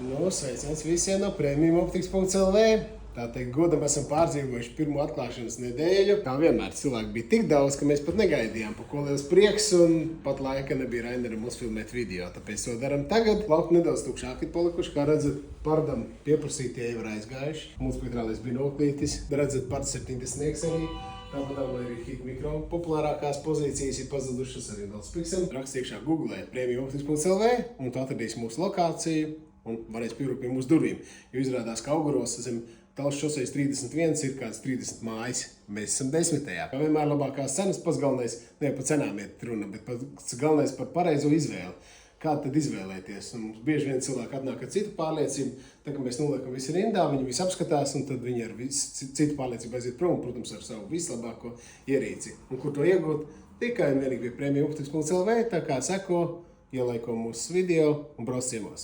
Nu, sveiciens visiem no premiumoptikas.lv. Tā teikt, godam esam pārdzīvojuši pirmo atklāšanas nedēļu. Kā vienmēr cilvēki bija tik daudz, ka mēs pat negaidījām, par ko liels prieks, un pat laika nebija Raineram uzfilmēt video. Tāpēc to daram tagad. Laukti nedaudz tukšāki ir palikuši, kā redzat, pardam pieprasītie jau ir aizgājuši. Mums pitrālies binoklītis, redzat, part 70 arī. Tāpat arī hit mikro populārākās pozīcijas ir pazudušas arī daudz piksem. Rakst iekšā googlē premiumoptikas.lv un tu atradīsi mūsu lokāciju un varēs pievilkt pie mūsu durvīm. Jo izrādās, ka Auguros zem Tallas šosejas 31 ir kāds 30 mājas. Mēs esam 10. Kā vienmēr labākās cenas, pats galvenais, ne par cenām iet runa, bet pats galvenais par pareizo izvēli. Kā tad izvēlēties? Un mums bieži vien cilvēki atnāk ar citu pārliecību, tā kā mēs noliekam visu rindā, viņi visu apskatās, un tad viņi ar citu pārliecību aiziet prom, protams, ar savu vislabāko ierīci. Un kur to iegūt? Tikai un vienīgi pie premiumoptikas.lv, tā kā seko, ielaiko mūsu video un brauc ciemos.